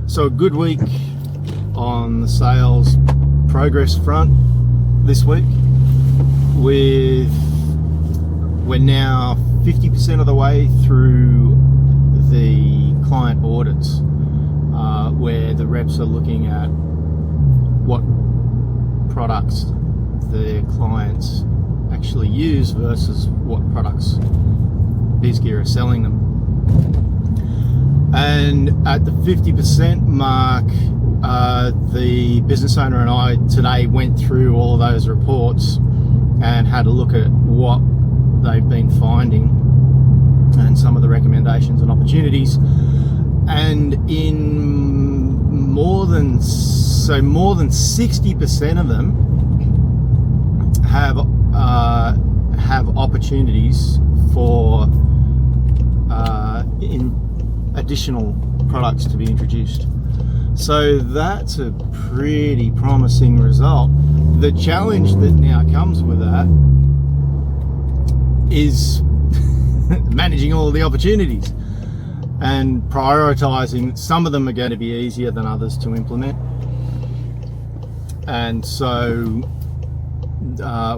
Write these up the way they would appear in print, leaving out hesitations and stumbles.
So a good week on the sales progress front this week. We're now 50% of the way through the client audits, where the reps are looking at what products their clients actually use versus what products BizGear are selling them. And at the 50% mark, the business owner and I today went through all of those reports and had a look at what they've been finding and some of the recommendations and opportunities. And in more than 60% of them have opportunities for in additional products to be introduced. So that's a pretty promising result. The challenge that now comes with that is managing all of the opportunities and prioritizing. Some of them are going to be easier than others to implement, and so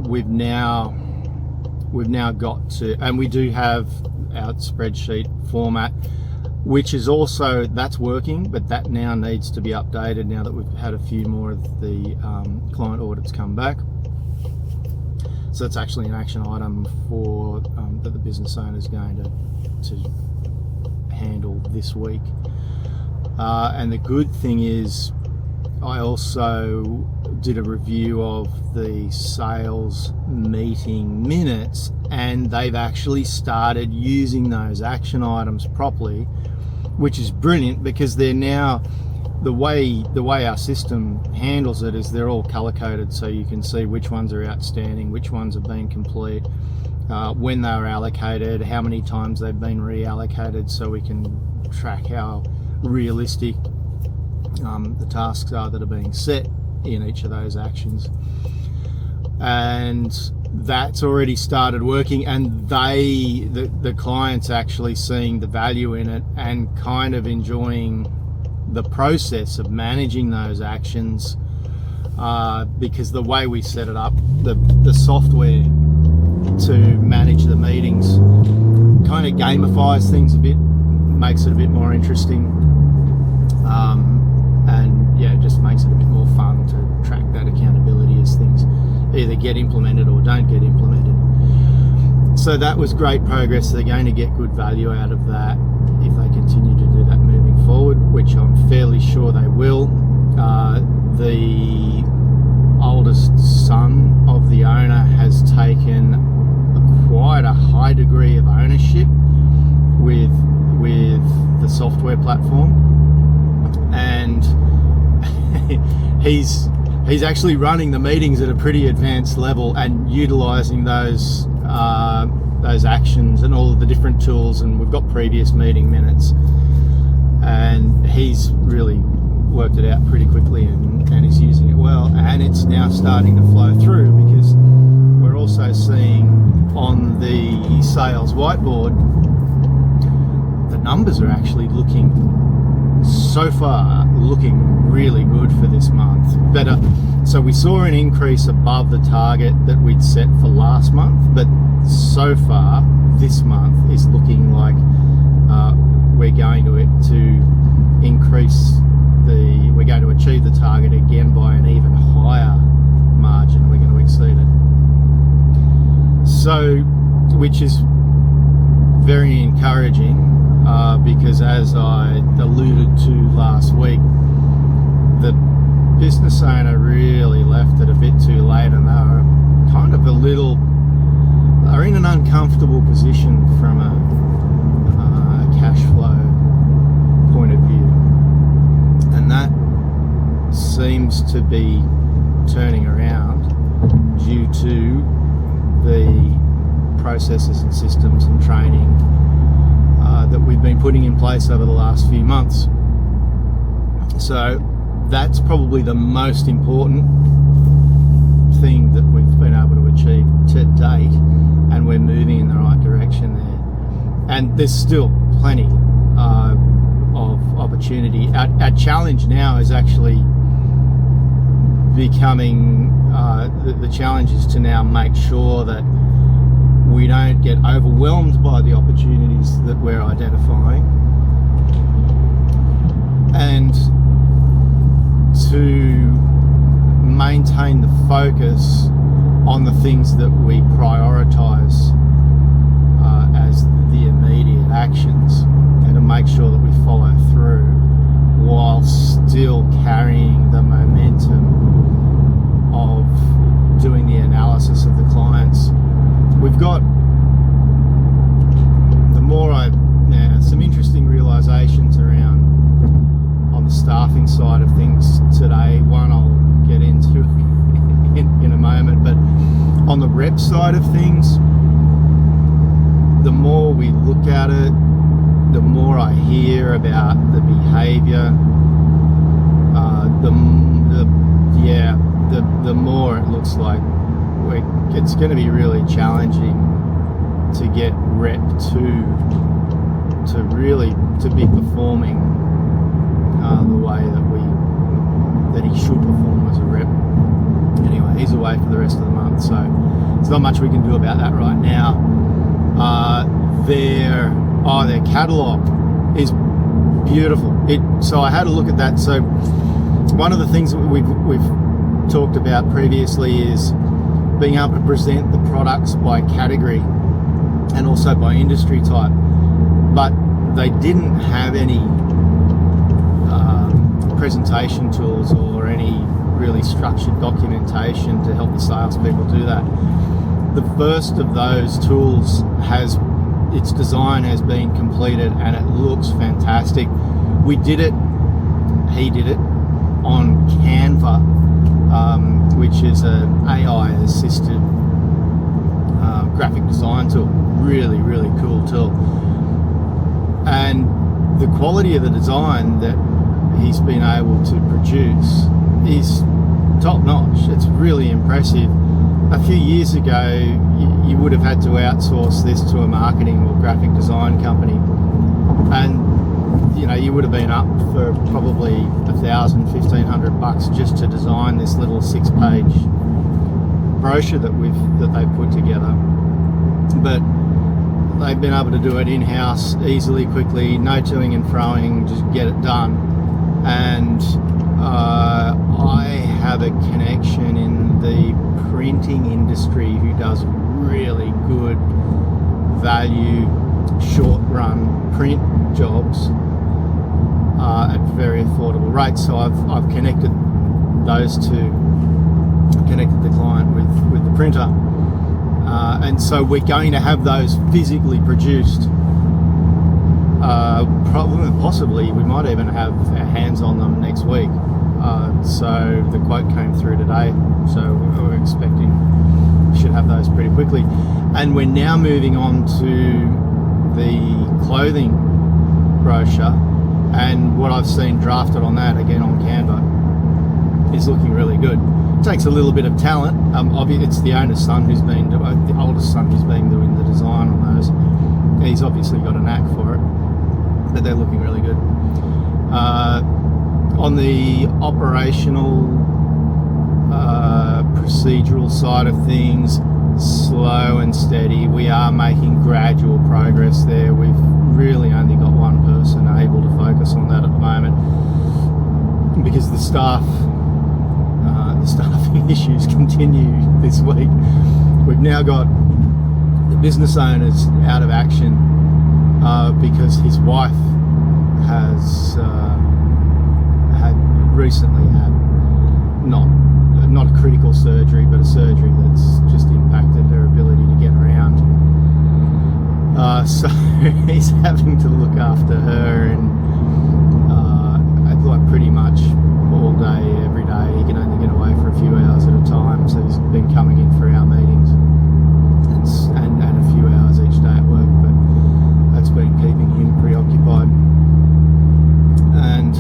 we've now got to, and we do have our spreadsheet format, which is also, that's working, but that now needs to be updated now that we've had a few more of the client audits come back. So it's actually an action item for that the business owner is going to handle this week. And the good thing is, I also did a review of the sales meeting minutes, and they've actually started using those action items properly, which is brilliant, because they're now, the way our system handles it is they're all color coded, so you can see which ones are outstanding, which ones have been complete, when they were allocated, how many times they've been reallocated, so we can track how realistic the tasks are that are being set in each of those actions. And that's already started working, and the client's actually seeing the value in it and kind of enjoying the process of managing those actions, because the way we set it up, the software to manage the meetings kind of gamifies things a bit, makes it a bit more interesting, and yeah, it just makes it a bit more fun to track that accountability as things either get implemented or don't get implemented. So that was great progress. They're going to get good value out of that if they continue to do that moving forward, which I'm fairly sure they will. The oldest son of the owner has taken quite a high degree of ownership with the software platform, and he's actually running the meetings at a pretty advanced level and utilizing those actions and all of the different tools, and we've got previous meeting minutes, and he's really worked it out pretty quickly and is using it well, and it's now starting to flow through, because we're also seeing on the sales whiteboard the numbers are actually looking really good for this month. Better. So we saw an increase above the target that we'd set for last month, but so far this month is looking like we're going to we're going to achieve the target again by an even higher margin. We're going to exceed it. So, which is very encouraging, because as I alluded to last week, the business owner really left it a bit too late, and they were kind of they're in an uncomfortable position from a cash flow point of view, and that seems to be turning around due to the processes and systems and training that we've been putting in place over the last few months. So that's probably the most important thing that we've been able to achieve to date, action there, and there's still plenty of opportunity. Our challenge now is actually becoming the challenge is to now make sure that we don't get overwhelmed by the opportunities that we're identifying, and to maintain the focus on the things that we prioritize as the immediate actions, and to make sure that we follow through while still carrying the momentum of doing the analysis of the clients. We've got some interesting realizations around on the staffing side of things today. One I'll get into in a moment, but on the rep side of things, the more we look at it, the more I hear about the behavior, the more it looks like it's going to be really challenging to get rep to be performing the way that he should perform as a rep. Anyway, he's away for the rest of the month, so there's not much we can do about that right now. Their catalogue is beautiful. So I had a look at that. So one of the things that we've talked about previously is being able to present the products by category and also by industry type, but they didn't have any presentation tools or any really structured documentation to help the salespeople do that. The first of those tools its design has been completed and it looks fantastic. He did it on Canva, which is an AI assisted graphic design tool. Really, really cool tool. And the quality of the design that he's been able to produce is top notch. It's really impressive. A few years ago, you would have had to outsource this to a marketing or graphic design company, and you would have been up for probably $1,000-$1,500 just to design this little 6-page brochure that they put together. But they've been able to do it in-house easily, quickly, no toing and froing, just get it done. And I have a connection in the printing industry who does really good value short run print jobs at very affordable rates. So I've connected those two, connected the client with the printer, and so we're going to have those physically produced. Possibly we might even have our hands on them next week. So the quote came through today, so we're expecting we should have those pretty quickly. And we're now moving on to the clothing brochure, and what I've seen drafted on that, again on Canva, is looking really good. It takes a little bit of talent. It's the owner's son the oldest son who's been doing the design on those. He's obviously got a knack for it, but they're looking really good. On the operational procedural side of things, slow and steady. We are making gradual progress there. We've really only got one person able to focus on that at the moment because the staffing issues continue this week. We've now got the business owners out of action because his wife has recently had not a critical surgery, but a surgery that's just impacted her ability to get around. So he's having to look after her, and like pretty much all day, every day. He can only get away for a few hours at a time, so he's been coming in for our meetings and a few hours each day at work, but that's been keeping him preoccupied. And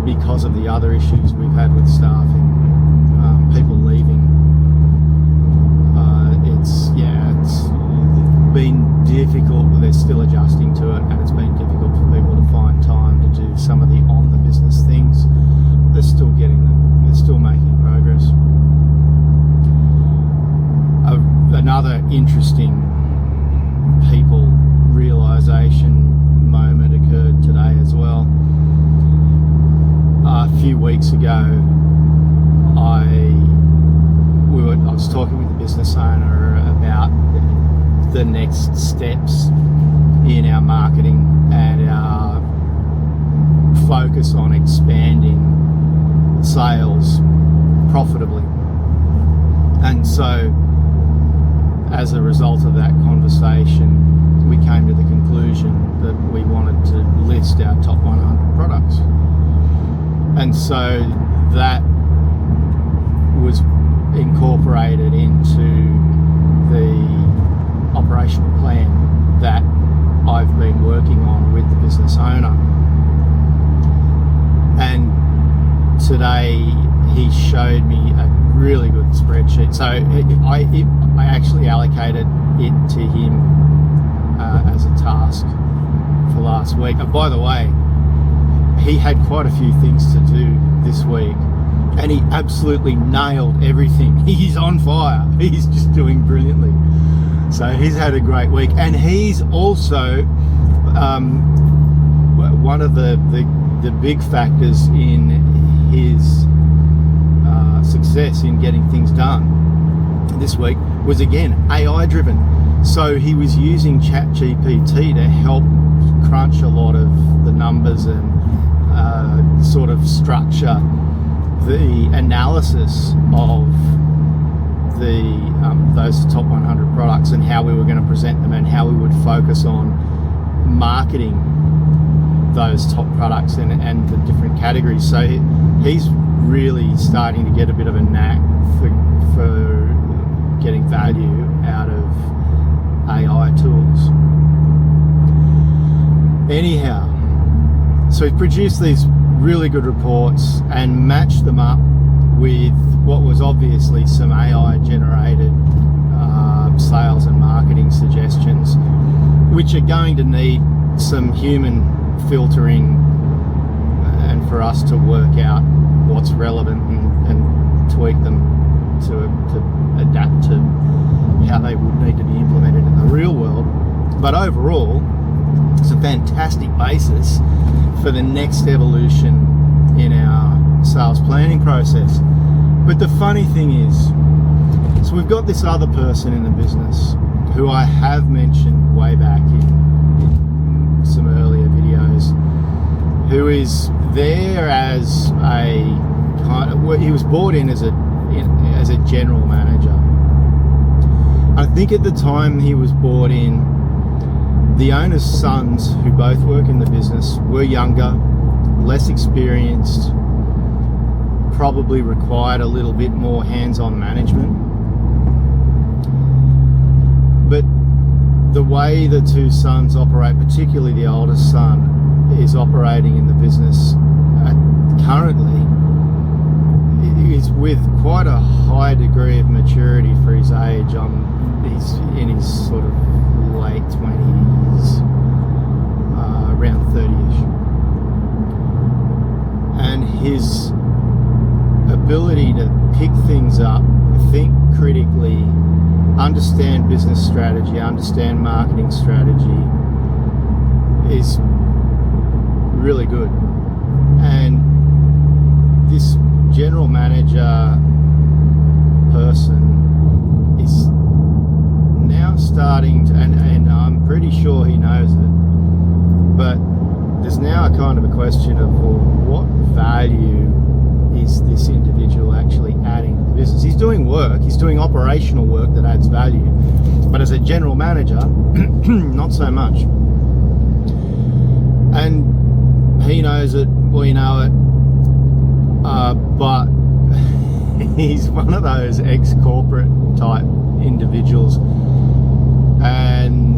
because of the other issues we've had with staffing, people leaving, it's been difficult. They're still adjusting to it, and it's been difficult for people to find time to do some of the on the business things. They're still getting them. They're still making progress. Another interesting people realization moment occurred today as well. A few weeks ago, I was talking with the business owner about the next steps in our marketing and our focus on expanding sales profitably. And so, as a result of that conversation, we came to the conclusion that we wanted to list our top 100 products. And so that was incorporated into the operational plan that I've been working on with the business owner. And today he showed me a really good spreadsheet. So I actually allocated it to him as a task for last week. And by the way, he had quite a few things to do this week, and he absolutely nailed everything. He's on fire. He's just doing brilliantly. So he's had a great week, and he's also one of the big factors in his success in getting things done this week was, again, AI driven. So he was using ChatGPT to help crunch a lot of the numbers and sort of structure the analysis of those top 100 products and how we were going to present them and how we would focus on marketing those top products and the different categories. So he's really starting to get a bit of a knack for getting value out of AI tools. Anyhow, so he produced these really good reports and matched them up with what was obviously some AI generated sales and marketing suggestions, which are going to need some human filtering and for us to work out what's relevant and tweak them to adapt to how they would need to be implemented in the real world. But overall, it's a fantastic basis for the next evolution in our sales planning process. But the funny thing is, so we've got this other person in the business who I have mentioned way back in some earlier videos, who is there as a kind of, he was brought in as a general manager. I think at the time he was brought in, the owner's sons, who both work in the business, were younger, less experienced, probably required a little bit more hands-on management. But the way the two sons operate, particularly the oldest son, is operating in the business currently, is with quite a high degree of maturity for his age. He's in his sort of late 20s, around 30ish. And his ability to pick things up, think critically, understand business strategy, understand marketing strategy is really good. And this general manager person is now starting to, and I'm pretty sure he knows it, but there's now a kind of a question of, well, what value is this individual actually adding to the business? He's doing work, he's doing operational work that adds value, but as a general manager, not so much. And he knows it, we know it, but he's one of those ex-corporate type individuals and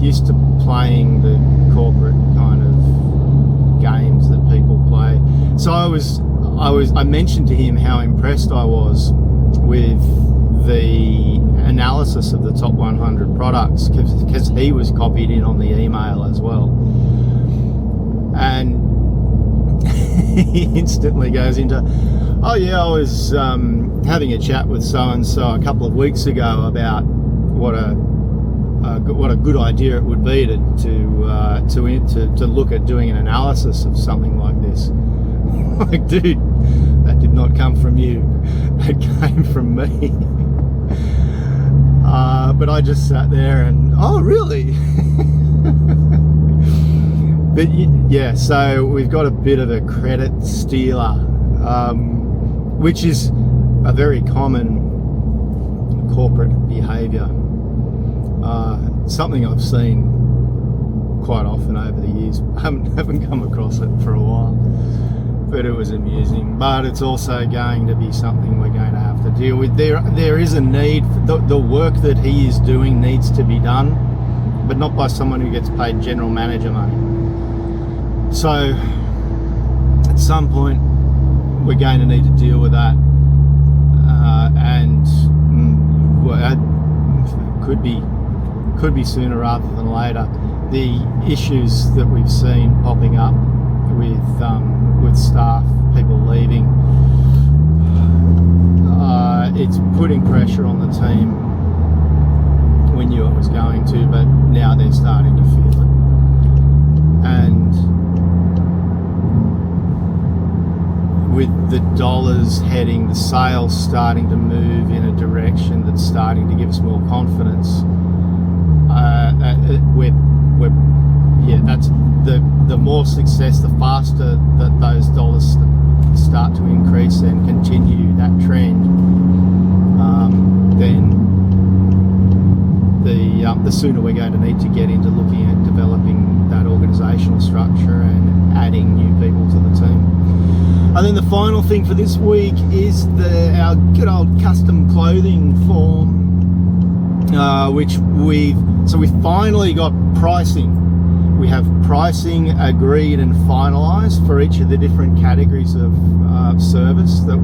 used to playing the corporate kind of games that people play. So I mentioned to him how impressed I was with the analysis of the top 100 products, because he was copied in on the email as well. And he instantly goes into, oh yeah, I was having a chat with so-and-so a couple of weeks ago about what a good idea it would be to look at doing an analysis of something like this. Like, dude, that did not come from you. That came from me. But I just sat there and, oh, really? But yeah, so we've got a bit of a credit stealer, which is a very common corporate behaviour. Something I've seen quite often over the years. I haven't come across it for a while, but it was amusing. But it's also going to be something we're going to have to deal with. There is a need. The work that he is doing needs to be done, but not by someone who gets paid general manager money. So at some point we're going to need to deal with that, and it could be sooner rather than later. The issues that we've seen popping up with staff, people leaving, it's putting pressure on the team. We knew it was going to, but now they're starting to feel it. And with the dollars heading, the sales starting to move in a direction that's starting to give us more confidence, that's the more success, the faster that those dollars start to increase and continue that trend, then the sooner we're going to need to get into looking at developing that organisational structure and adding new people to the team. And then the final thing for this week is our good old custom clothing form, which we've finally got pricing. We have pricing agreed and finalised for each of the different categories of service that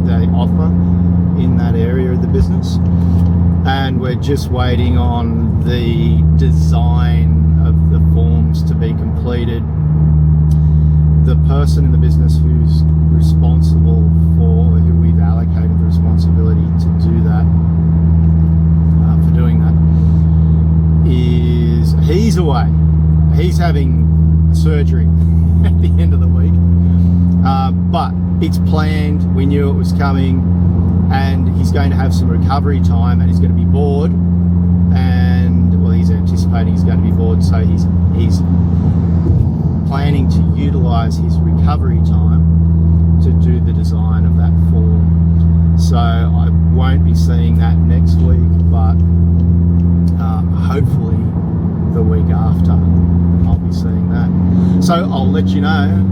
they offer in that area of the business, and we're just waiting on the design of the forms to be completed. The person in the business who's responsible who we've allocated the responsibility to do that, for doing that, he's away. He's having surgery at the end of the week, but it's planned. We knew it was coming, and he's going to have some recovery time, and he's going to be bored, and well, he's anticipating he's going to be bored, so he's planning to utilise his recovery time to do the design of that form. So I won't be seeing that next week, but hopefully the week after I'll be seeing that. So I'll let you know